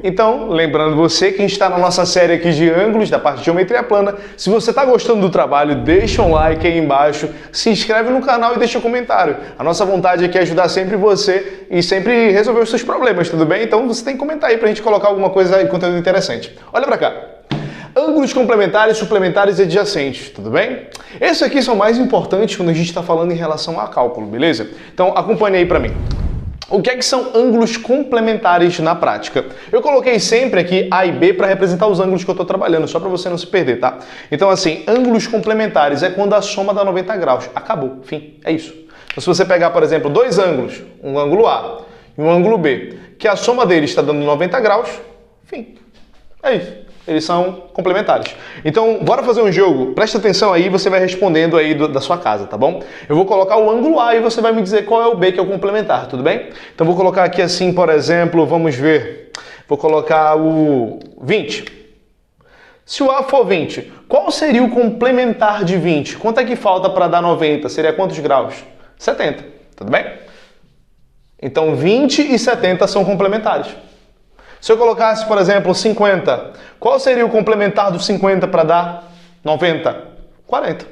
Então, lembrando você que a gente está na nossa série aqui de ângulos da parte de geometria plana. Se você está gostando do trabalho, deixa um like aí embaixo, se inscreve no canal e deixa um comentário. A nossa vontade aqui é ajudar sempre você e sempre resolver os seus problemas, tudo bem? Então você tem que comentar aí pra gente colocar alguma coisa e conteúdo interessante. Olha pra cá. Ângulos complementares, suplementares e adjacentes, tudo bem? Esses aqui são mais importantes quando a gente está falando em relação a cálculo, beleza? Então acompanhe aí pra mim. O que é que são ângulos complementares na prática? Eu coloquei sempre aqui A e B para representar os ângulos que eu estou trabalhando, só para você não se perder, tá? Então assim, ângulos complementares é quando a soma dá 90 graus. Acabou, fim, é isso. Então se você pegar, por exemplo, dois ângulos, um ângulo A e um ângulo B, que a soma deles está dando 90 graus, fim, é isso. Eles são complementares. Então, bora fazer um jogo. Presta atenção aí, você vai respondendo aí da sua casa, tá bom? Eu vou colocar o ângulo A e você vai me dizer qual é o B que é o complementar, tudo bem? Então, vou colocar aqui assim, por exemplo, vamos ver. Vou colocar o 20. Se o A for 20, qual seria o complementar de 20? Quanto é que falta para dar 90? Seria quantos graus? 70, tudo bem? Então, 20 e 70 são complementares. Se eu colocasse, por exemplo, 50, qual seria o complementar do 50 para dar 90? 40.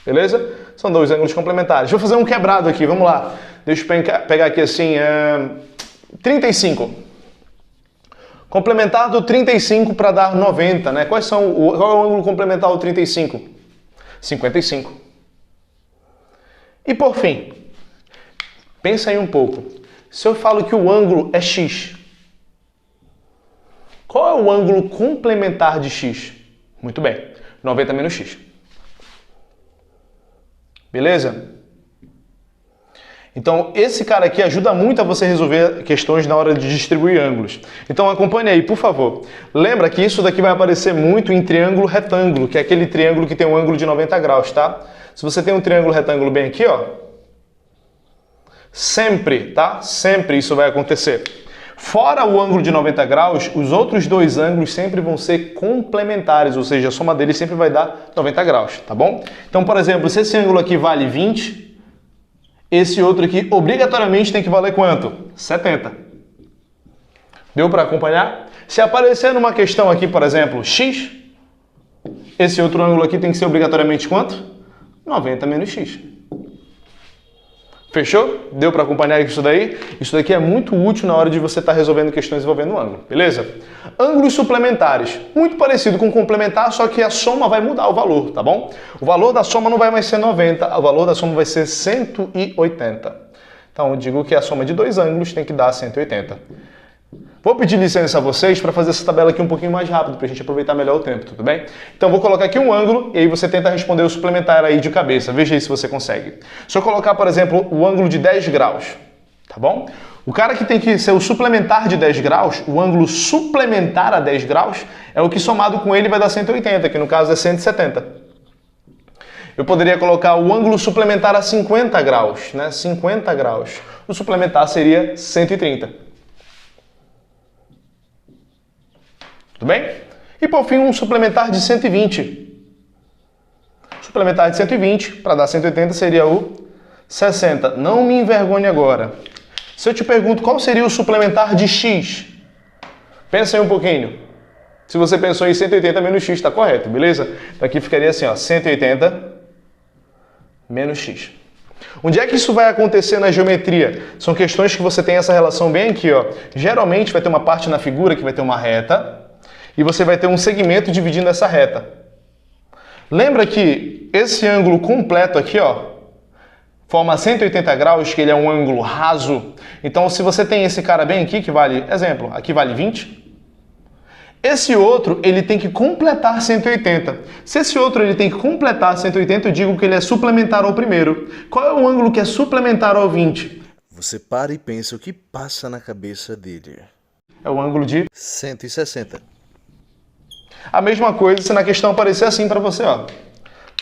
Beleza? São dois ângulos complementares. Vou fazer um quebrado aqui, vamos lá. Deixa eu pegar aqui assim, 35. Complementar do 35 para dar 90, né? Qual é o ângulo complementar do 35? 55. E por fim, pensa aí um pouco. Se eu falo que o ângulo é x, qual é o ângulo complementar de x? Muito bem, 90 menos x. Beleza? Então, esse cara aqui ajuda muito a você resolver questões na hora de distribuir ângulos. Então, acompanhe aí, por favor. Lembra que isso daqui vai aparecer muito em triângulo retângulo, que é aquele triângulo que tem um ângulo de 90 graus, tá? Se você tem um triângulo retângulo bem aqui, ó, sempre, tá? Sempre isso vai acontecer. Fora o ângulo de 90 graus, os outros dois ângulos sempre vão ser complementares, ou seja, a soma deles sempre vai dar 90 graus, tá bom? Então, por exemplo, se esse ângulo aqui vale 20, esse outro aqui obrigatoriamente tem que valer quanto? 70. Deu para acompanhar? Se aparecer numa questão aqui, por exemplo, x, esse outro ângulo aqui tem que ser obrigatoriamente quanto? 90 menos x. Fechou? Deu para acompanhar isso daí? Isso daqui é muito útil na hora de você estar resolvendo questões envolvendo ângulo, beleza? Ângulos suplementares. Muito parecido com complementar, só que a soma vai mudar o valor, tá bom? O valor da soma não vai mais ser 90, o valor da soma vai ser 180. Então, eu digo que a soma de dois ângulos tem que dar 180. Vou pedir licença a vocês para fazer essa tabela aqui um pouquinho mais rápido, para a gente aproveitar melhor o tempo, tudo bem? Então vou colocar aqui um ângulo e aí você tenta responder o suplementar aí de cabeça. Veja aí se você consegue. Se eu colocar, por exemplo, o ângulo de 10 graus, tá bom? O cara que tem que ser o suplementar de 10 graus, o ângulo suplementar a 10 graus, é o que somado com ele vai dar 180, que no caso é 170. Eu poderia colocar o ângulo suplementar a 50 graus, né? 50 graus. O suplementar seria 130. Tudo bem? E por fim, um suplementar de 120. Suplementar de 120, para dar 180, seria o 60. Não me envergonhe agora. Se eu te pergunto qual seria o suplementar de x, pensa aí um pouquinho. Se você pensou em 180 menos x, está correto, beleza? Então aqui ficaria assim, ó, 180 menos x. Onde é que isso vai acontecer na geometria? São questões que você tem essa relação bem aqui, ó. Geralmente vai ter uma parte na figura que vai ter uma reta, e você vai ter um segmento dividindo essa reta. Lembra que esse ângulo completo aqui, ó, forma 180 graus, que ele é um ângulo raso. Então, se você tem esse cara bem aqui, que vale, exemplo, aqui vale 20, esse outro, ele tem que completar 180. Se esse outro ele tem que completar 180, eu digo que ele é suplementar ao primeiro. Qual é o ângulo que é suplementar ao 20? Você para e pensa o que passa na cabeça dele. É o ângulo de 160. A mesma coisa se na questão aparecer assim para você, ó.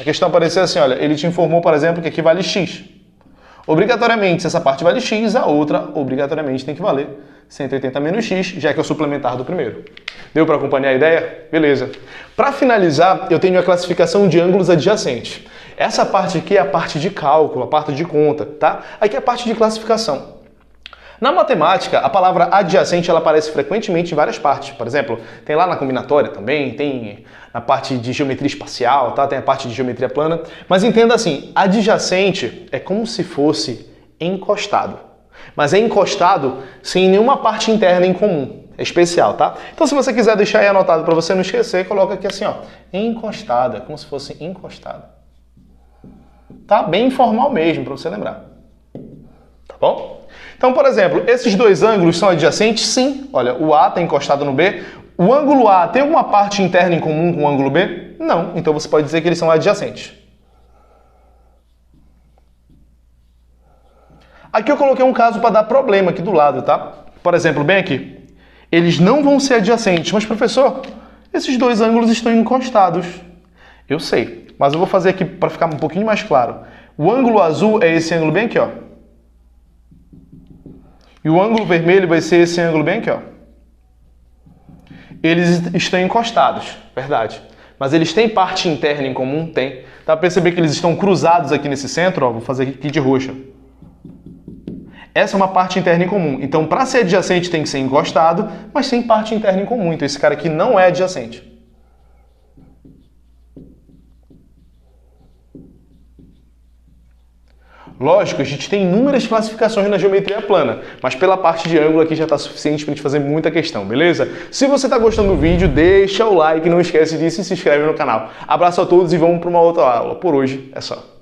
A questão aparecer assim, olha, ele te informou, por exemplo, que aqui vale x. Obrigatoriamente, se essa parte vale x, a outra obrigatoriamente tem que valer 180 menos x, já que é o suplementar do primeiro. Deu para acompanhar a ideia? Beleza. Para finalizar, eu tenho a classificação de ângulos adjacentes. Essa parte aqui é a parte de cálculo, a parte de conta, tá? Aqui é a parte de classificação. Na matemática, a palavra adjacente ela aparece frequentemente em várias partes. Por exemplo, tem lá na combinatória também, tem na parte de geometria espacial, tá? Tem a parte de geometria plana. Mas entenda assim, adjacente é como se fosse encostado. Mas é encostado sem nenhuma parte interna em comum. É especial, tá? Então se você quiser deixar aí anotado para você não esquecer, coloca aqui assim, ó, encostada, como se fosse encostado. Tá? Bem informal mesmo, para você lembrar. Tá bom? Então, por exemplo, esses dois ângulos são adjacentes? Sim. Olha, o A está encostado no B. O ângulo A tem alguma parte interna em comum com o ângulo B? Não. Então você pode dizer que eles são adjacentes. Aqui eu coloquei um caso para dar problema aqui do lado, tá? Por exemplo, bem aqui. Eles não vão ser adjacentes. Mas, professor, esses dois ângulos estão encostados. Eu sei, mas eu vou fazer aqui para ficar um pouquinho mais claro. O ângulo azul é esse ângulo bem aqui, ó. E o ângulo vermelho vai ser esse ângulo bem aqui, ó. Eles estão encostados, verdade. Mas eles têm parte interna em comum? Tem. Dá para perceber que eles estão cruzados aqui nesse centro, ó. Vou fazer aqui de roxa. Essa é uma parte interna em comum. Então, para ser adjacente tem que ser encostado, mas tem parte interna em comum. Então, esse cara aqui não é adjacente. Lógico, a gente tem inúmeras classificações na geometria plana, mas pela parte de ângulo aqui já está suficiente para a gente fazer muita questão, beleza? Se você está gostando do vídeo, deixa o like, não esquece disso e se inscreve no canal. Abraço a todos e vamos para uma outra aula. Por hoje é só.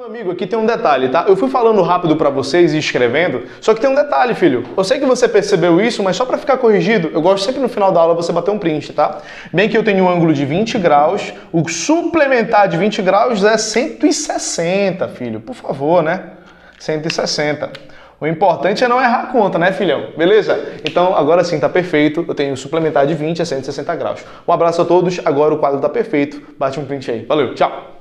Meu amigo, aqui tem um detalhe, tá? Eu fui falando rápido para vocês e escrevendo, só que tem um detalhe, filho. Eu sei que você percebeu isso, mas só para ficar corrigido, eu gosto sempre no final da aula você bater um print, tá? Bem que eu tenho um ângulo de 20 graus, o suplementar de 20 graus é 160, filho. Por favor, né? 160. O importante é não errar a conta, né, filhão? Beleza? Então, agora sim, tá perfeito. Eu tenho o suplementar de 20 a 160 graus. Um abraço a todos. Agora o quadro tá perfeito. Bate um print aí. Valeu, tchau!